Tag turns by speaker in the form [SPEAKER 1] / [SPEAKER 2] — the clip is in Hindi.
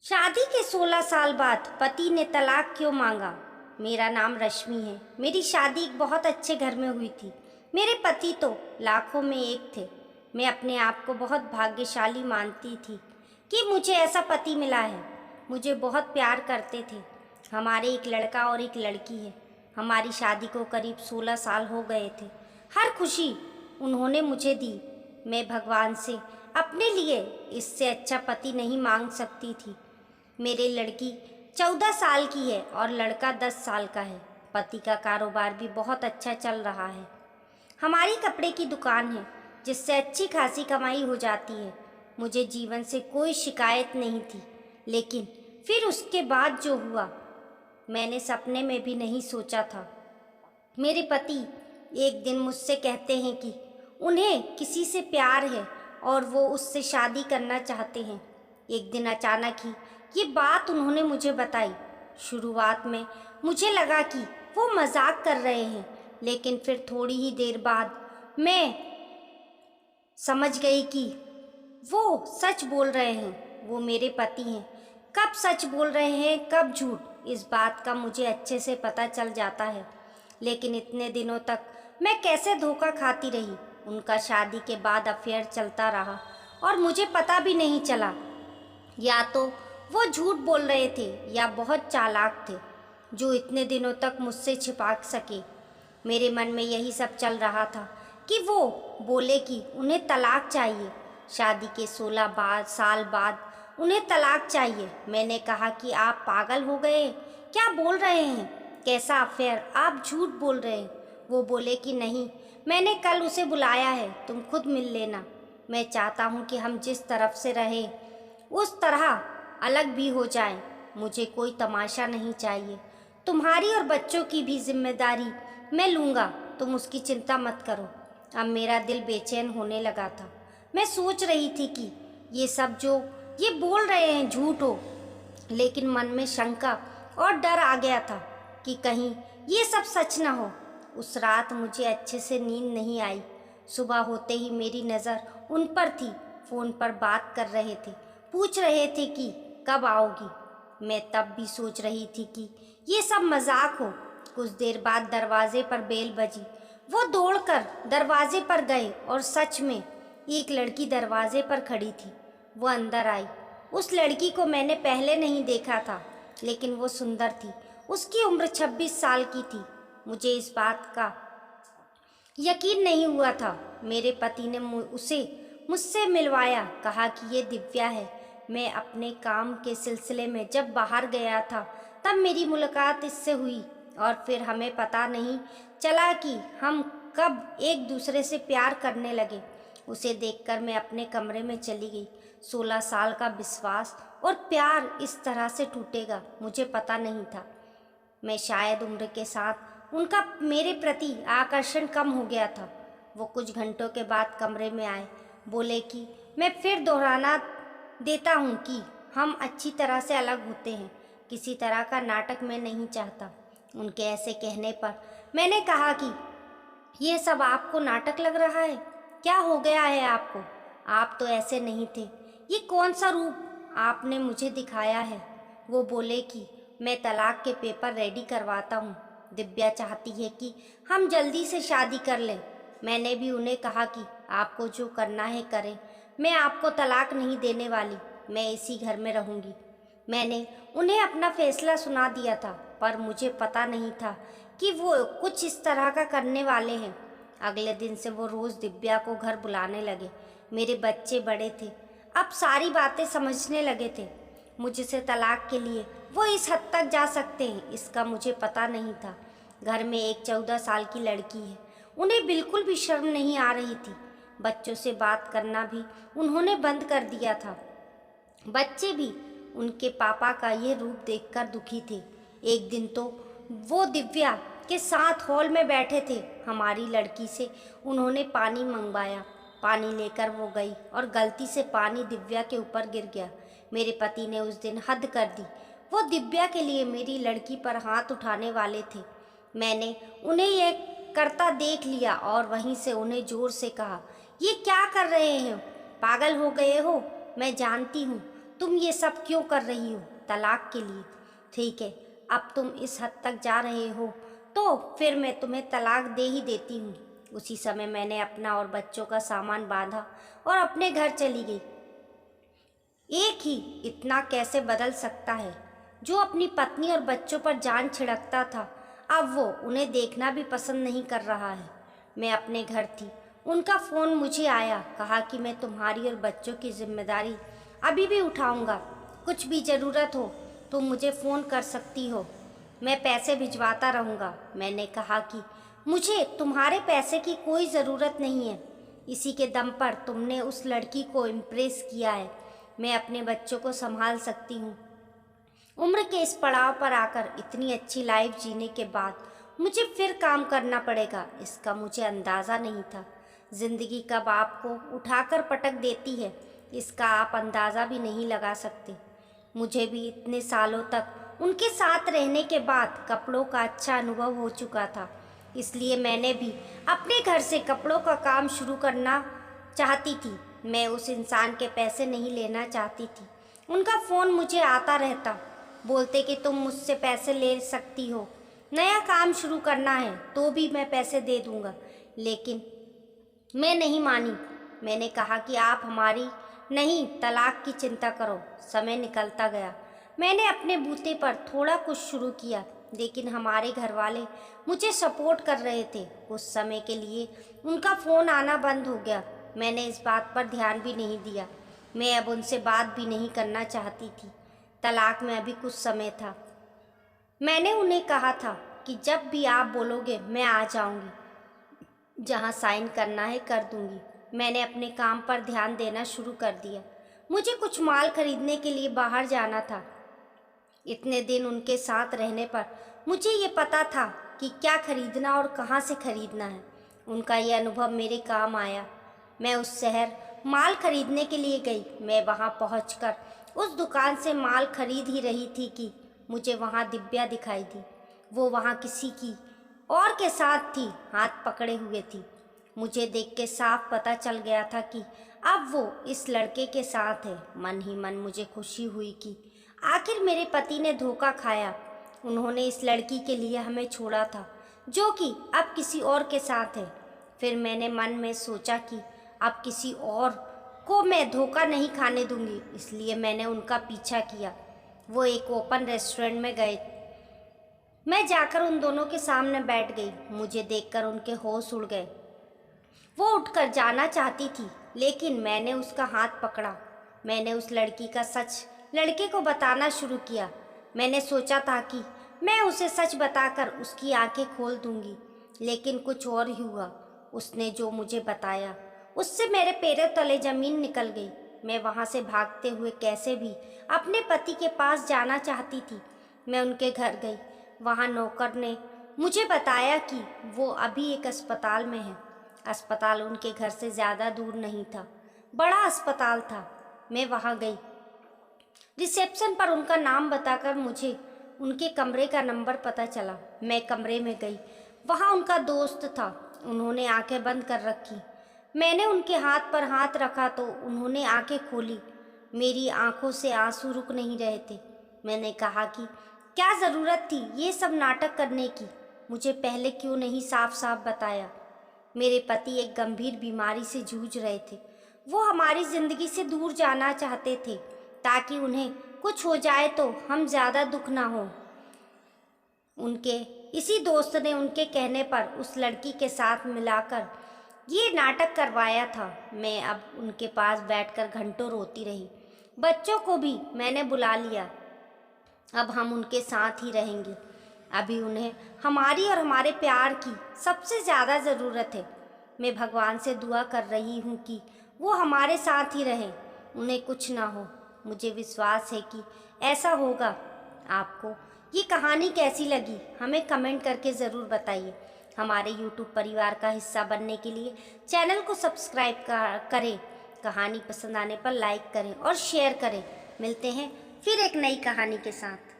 [SPEAKER 1] शादी के 16 साल बाद पति ने तलाक क्यों मांगा। मेरा नाम रश्मि है। मेरी शादी एक बहुत अच्छे घर में हुई थी। मेरे पति तो लाखों में एक थे। मैं अपने आप को बहुत भाग्यशाली मानती थी कि मुझे ऐसा पति मिला है। मुझे बहुत प्यार करते थे। हमारे एक लड़का और एक लड़की है। हमारी शादी को करीब 16 साल हो गए थे। हर खुशी उन्होंने मुझे दी। मैं भगवान से अपने लिए इससे अच्छा पति नहीं मांग सकती थी। मेरी लड़की 14 साल की है और लड़का 10 साल का है। पति का कारोबार भी बहुत अच्छा चल रहा है। हमारी कपड़े की दुकान है जिससे अच्छी खासी कमाई हो जाती है। मुझे जीवन से कोई शिकायत नहीं थी, लेकिन फिर उसके बाद जो हुआ मैंने सपने में भी नहीं सोचा था। मेरे पति एक दिन मुझसे कहते हैं कि उन्हें किसी से प्यार है और वो उससे शादी करना चाहते हैं। एक दिन अचानक ही ये बात उन्होंने मुझे बताई। शुरुआत में मुझे लगा कि वो मजाक कर रहे हैं, लेकिन फिर थोड़ी ही देर बाद मैं समझ गई कि वो सच बोल रहे हैं। वो मेरे पति हैं। कब सच बोल रहे हैं कब झूठ, इस बात का मुझे अच्छे से पता चल जाता है। लेकिन इतने दिनों तक मैं कैसे धोखा खाती रही। उनका शादी के बाद अफेयर चलता रहा और मुझे पता भी नहीं चला। या तो वो झूठ बोल रहे थे या बहुत चालाक थे जो इतने दिनों तक मुझसे छिपा सके। मेरे मन में यही सब चल रहा था कि वो बोले कि उन्हें तलाक चाहिए। शादी के 16 साल बाद उन्हें तलाक चाहिए। मैंने कहा कि आप पागल हो गए, क्या बोल रहे हैं, कैसा अफेयर, आप झूठ बोल रहे हैं। वो बोले कि नहीं, मैंने कल उसे बुलाया है, तुम खुद मिल लेना। मैं चाहता हूँ कि हम जिस तरफ से रहें उस तरह अलग भी हो जाएं। मुझे कोई तमाशा नहीं चाहिए। तुम्हारी और बच्चों की भी जिम्मेदारी मैं लूँगा, तुम उसकी चिंता मत करो। अब मेरा दिल बेचैन होने लगा था। मैं सोच रही थी कि ये सब जो ये बोल रहे हैं झूठ हो, लेकिन मन में शंका और डर आ गया था कि कहीं ये सब सच ना हो। उस रात मुझे अच्छे से नींद नहीं आई। सुबह होते ही मेरी नज़र उन पर थी। फ़ोन पर बात कर रहे थे, पूछ रहे थे कि कब आओगी। मैं तब भी सोच रही थी कि ये सब मजाक हो। कुछ देर बाद दरवाजे पर बेल बजी। वो दौड़कर दरवाजे पर गए और सच में एक लड़की दरवाजे पर खड़ी थी। वो अंदर आई। उस लड़की को मैंने पहले नहीं देखा था, लेकिन वो सुंदर थी। उसकी उम्र 26 साल की थी। मुझे इस बात का यकीन नहीं हुआ था। मेरे पति ने उसे मुझसे मिलवाया, कहा कि ये दिव्या है। मैं अपने काम के सिलसिले में जब बाहर गया था तब मेरी मुलाकात इससे हुई और फिर हमें पता नहीं चला कि हम कब एक दूसरे से प्यार करने लगे। उसे देखकर मैं अपने कमरे में चली गई। 16 साल का विश्वास और प्यार इस तरह से टूटेगा मुझे पता नहीं था। मैं शायद उम्र के साथ उनका मेरे प्रति आकर्षण कम हो गया था। वो कुछ घंटों के बाद कमरे में आए, बोले कि मैं फिर दोहराना देता हूँ कि हम अच्छी तरह से अलग होते हैं। किसी तरह का नाटक मैं नहीं चाहता। उनके ऐसे कहने पर मैंने कहा कि ये सब आपको नाटक लग रहा है, क्या हो गया है आपको, आप तो ऐसे नहीं थे। ये कौन सा रूप आपने मुझे दिखाया है। वो बोले कि मैं तलाक के पेपर रेडी करवाता हूँ। दिव्या चाहती है कि हम जल्दी से शादी कर लें। मैंने भी उन्हें कहा कि आपको जो करना है करें, मैं आपको तलाक नहीं देने वाली, मैं इसी घर में रहूँगी। मैंने उन्हें अपना फैसला सुना दिया था, पर मुझे पता नहीं था कि वो कुछ इस तरह का करने वाले हैं। अगले दिन से वो रोज़ दिव्या को घर बुलाने लगे। मेरे बच्चे बड़े थे, अब सारी बातें समझने लगे थे। मुझसे तलाक के लिए वो इस हद तक जा सकते हैं, इसका मुझे पता नहीं था। घर में एक 14 साल की लड़की है। उन्हें बिल्कुल भी शर्म नहीं आ रही थी। बच्चों से बात करना भी उन्होंने बंद कर दिया था। बच्चे भी उनके पापा का ये रूप देखकर दुखी थे। एक दिन तो वो दिव्या के साथ हॉल में बैठे थे। हमारी लड़की से उन्होंने पानी मंगवाया। पानी लेकर वो गई और गलती से पानी दिव्या के ऊपर गिर गया। मेरे पति ने उस दिन हद कर दी। वो दिव्या के लिए मेरी लड़की पर हाथ उठाने वाले थे। मैंने उन्हें ये करता देख लिया और वहीं से उन्हें जोर से कहा, ये क्या कर रहे हैं, पागल हो गए हो। मैं जानती हूँ तुम ये सब क्यों कर रही हो? तलाक के लिए। ठीक है, अब तुम इस हद तक जा रहे हो तो फिर मैं तुम्हें तलाक दे ही देती हूँ। उसी समय मैंने अपना और बच्चों का सामान बांधा और अपने घर चली गई। एक ही इतना कैसे बदल सकता है? जो अपनी पत्नी और बच्चों पर जान छिड़कता था, अब वो उन्हें देखना भी पसंद नहीं कर रहा है। मैं अपने घर थी, उनका फ़ोन मुझे आया। कहा कि मैं तुम्हारी और बच्चों की जिम्मेदारी अभी भी उठाऊंगा। कुछ भी ज़रूरत हो तो मुझे फ़ोन कर सकती हो, मैं पैसे भिजवाता रहूँगा। मैंने कहा कि मुझे तुम्हारे पैसे की कोई ज़रूरत नहीं है। इसी के दम पर तुमने उस लड़की को इम्प्रेस किया है। मैं अपने बच्चों को संभाल सकती हूँ। उम्र के इस पड़ाव पर आकर इतनी अच्छी लाइफ जीने के बाद मुझे फिर काम करना पड़ेगा, इसका मुझे अंदाज़ा नहीं था। ज़िंदगी कब आपको उठाकर पटक देती है, इसका आप अंदाज़ा भी नहीं लगा सकते। मुझे भी इतने सालों तक उनके साथ रहने के बाद कपड़ों का अच्छा अनुभव हो चुका था, इसलिए मैंने भी अपने घर से कपड़ों का काम शुरू करना चाहती थी। मैं उस इंसान के पैसे नहीं लेना चाहती थी। उनका फ़ोन मुझे आता रहता, बोलते कि तुम मुझसे पैसे ले सकती हो, नया काम शुरू करना है तो भी मैं पैसे दे दूँगा। लेकिन मैं नहीं मानी। मैंने कहा कि आप हमारी नहीं, तलाक की चिंता करो। समय निकलता गया, मैंने अपने बूते पर थोड़ा कुछ शुरू किया, लेकिन हमारे घर वाले मुझे सपोर्ट कर रहे थे। कुछ समय के लिए उनका फ़ोन आना बंद हो गया। मैंने इस बात पर ध्यान भी नहीं दिया। मैं अब उनसे बात भी नहीं करना चाहती थी। तलाक में अभी कुछ समय था। मैंने उन्हें कहा था कि जब भी आप बोलोगे मैं आ जाऊंगी, जहां साइन करना है कर दूंगी। मैंने अपने काम पर ध्यान देना शुरू कर दिया। मुझे कुछ माल खरीदने के लिए बाहर जाना था। इतने दिन उनके साथ रहने पर मुझे ये पता था कि क्या खरीदना और कहाँ से खरीदना है। उनका ये अनुभव मेरे काम आया। मैं उस शहर माल खरीदने के लिए गई। मैं वहाँ पहुँचकर उस दुकान से माल खरीद ही रही थी कि मुझे वहाँ दिव्या दिखाई दी। वो वहाँ किसी की और के साथ थी, हाथ पकड़े हुए थी। मुझे देख के साफ पता चल गया था कि अब वो इस लड़के के साथ है। मन ही मन मुझे खुशी हुई कि आखिर मेरे पति ने धोखा खाया। उन्होंने इस लड़की के लिए हमें छोड़ा था, जो कि अब किसी और के साथ है। फिर मैंने मन में सोचा कि अब किसी और को मैं धोखा नहीं खाने दूंगी, इसलिए मैंने उनका पीछा किया। वो एक ओपन रेस्टोरेंट में गए। मैं जाकर उन दोनों के सामने बैठ गई। मुझे देखकर उनके होश उड़ गए। वो उठकर जाना चाहती थी, लेकिन मैंने उसका हाथ पकड़ा। मैंने उस लड़की का सच लड़के को बताना शुरू किया। मैंने सोचा था कि मैं उसे सच बताकर उसकी आंखें खोल दूंगी, लेकिन कुछ और ही हुआ। उसने जो मुझे बताया उससे मेरे पैरों तले जमीन निकल गई। मैं वहाँ से भागते हुए कैसे भी अपने पति के पास जाना चाहती थी। मैं उनके घर गई। वहाँ नौकर ने मुझे बताया कि वो अभी एक अस्पताल में है। अस्पताल उनके घर से ज़्यादा दूर नहीं था, बड़ा अस्पताल था। मैं वहाँ गई। रिसेप्शन पर उनका नाम बताकर मुझे उनके कमरे का नंबर पता चला। मैं कमरे में गई। वहाँ उनका दोस्त था। उन्होंने आंखें बंद कर रखी। मैंने उनके हाथ पर हाथ रखा तो उन्होंने आंखें खोली। मेरी आंखों से आंसू रुक नहीं रहे थे। मैंने कहा कि क्या ज़रूरत थी ये सब नाटक करने की? मुझे पहले क्यों नहीं साफ साफ बताया? मेरे पति एक गंभीर बीमारी से जूझ रहे थे। वो हमारी ज़िंदगी से दूर जाना चाहते थे, ताकि उन्हें कुछ हो जाए तो हम ज़्यादा दुख ना हो। उनके इसी दोस्त ने उनके कहने पर उस लड़की के साथ मिलाकर ये नाटक करवाया था। मैं अब उनके पास बैठकर घंटों रोती रही। बच्चों को भी मैंने बुला लिया। अब हम उनके साथ ही रहेंगे। अभी उन्हें हमारी और हमारे प्यार की सबसे ज़्यादा ज़रूरत है। मैं भगवान से दुआ कर रही हूँ कि वो हमारे साथ ही रहें, उन्हें कुछ ना हो। मुझे विश्वास है कि ऐसा होगा। आपको ये कहानी कैसी लगी हमें कमेंट करके ज़रूर बताइए। हमारे YouTube परिवार का हिस्सा बनने के लिए चैनल को सब्सक्राइब करें। कहानी पसंद आने पर लाइक करें और शेयर करें। मिलते हैं फिर एक नई कहानी के साथ।